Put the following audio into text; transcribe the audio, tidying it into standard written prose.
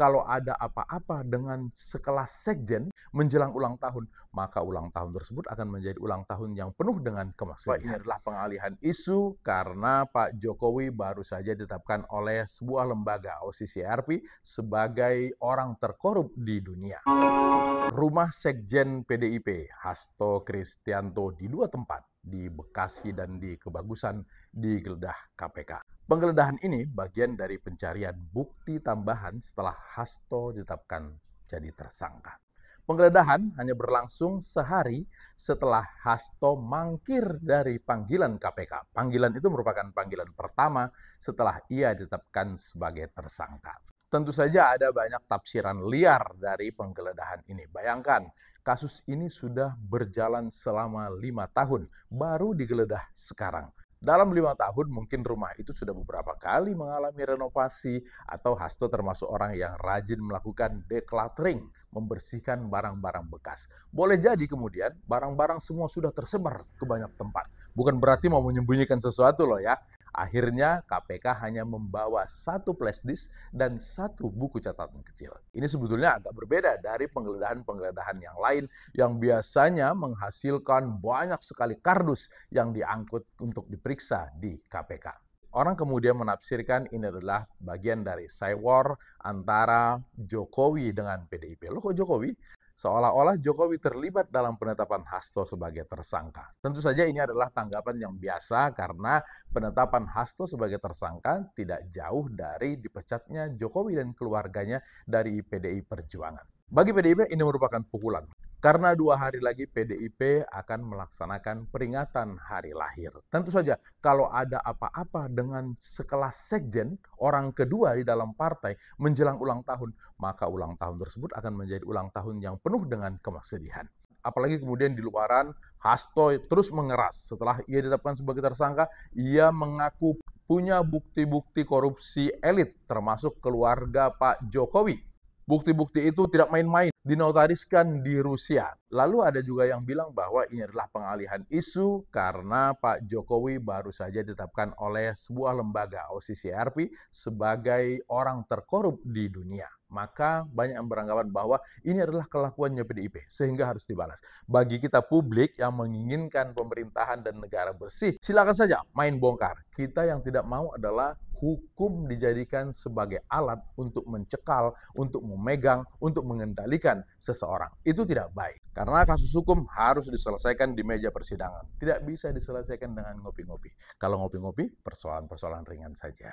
kalau ada apa-apa dengan sekelas sekjen menjelang ulang tahun, maka ulang tahun tersebut akan menjadi ulang tahun yang penuh dengan kemaksudaan. Ini adalah pengalihan isu karena Pak Jokowi baru saja ditetapkan oleh sebuah lembaga OCCRP sebagai orang terkorup di dunia. Rumah Sekjen PDIP, Hasto Kristianto, di dua tempat, di Bekasi dan di Kebagusan, digeledah KPK. Penggeledahan ini bagian dari pencarian bukti tambahan setelah Hasto ditetapkan jadi tersangka. Penggeledahan hanya berlangsung sehari setelah Hasto mangkir dari panggilan KPK. Panggilan itu merupakan panggilan pertama setelah ia ditetapkan sebagai tersangka. Tentu saja ada banyak tafsiran liar dari penggeledahan ini. Bayangkan, kasus ini sudah berjalan selama 5 tahun, baru digeledah sekarang. Dalam 5 tahun mungkin rumah itu sudah beberapa kali mengalami renovasi atau Hasto termasuk orang yang rajin melakukan decluttering, membersihkan barang-barang bekas. Boleh jadi kemudian barang-barang semua sudah tersebar ke banyak tempat. Bukan berarti mau menyembunyikan sesuatu loh ya. Akhirnya KPK hanya membawa 1 flash disk dan 1 buku catatan kecil. Ini sebetulnya agak berbeda dari penggeledahan-penggeledahan yang lain yang biasanya menghasilkan banyak sekali kardus yang diangkut untuk diperiksa di KPK. Orang kemudian menafsirkan ini adalah bagian dari cyber antara Jokowi dengan PDIP. Loh kok Jokowi? Seolah-olah Jokowi terlibat dalam penetapan Hasto sebagai tersangka. Tentu saja ini adalah tanggapan yang biasa karena penetapan Hasto sebagai tersangka tidak jauh dari dipecatnya Jokowi dan keluarganya dari PDI Perjuangan. Bagi PDIP ini merupakan pukulan. Karena 2 hari lagi PDIP akan melaksanakan peringatan hari lahir. Tentu saja kalau ada apa-apa dengan sekelas sekjen, orang kedua di dalam partai menjelang ulang tahun, maka ulang tahun tersebut akan menjadi ulang tahun yang penuh dengan kemaksedihan. Apalagi kemudian di luaran, Hasto terus mengeras. Setelah ia ditetapkan sebagai tersangka, ia mengaku punya bukti-bukti korupsi elit, termasuk keluarga Pak Jokowi. Bukti-bukti itu tidak main-main, dinotariskan di Rusia. Lalu ada juga yang bilang bahwa ini adalah pengalihan isu karena Pak Jokowi baru saja ditetapkan oleh sebuah lembaga OCCRP sebagai orang terkorup di dunia. Maka banyak yang beranggapan bahwa ini adalah kelakuannya PDIP, sehingga harus dibalas. Bagi kita publik yang menginginkan pemerintahan dan negara bersih, silakan saja main bongkar. Kita yang tidak mau adalah hukum dijadikan sebagai alat untuk mencekal, untuk memegang, untuk mengendalikan seseorang. Itu tidak baik. Karena kasus hukum harus diselesaikan di meja persidangan. Tidak bisa diselesaikan dengan ngopi-ngopi. Kalau ngopi-ngopi, persoalan-persoalan ringan saja.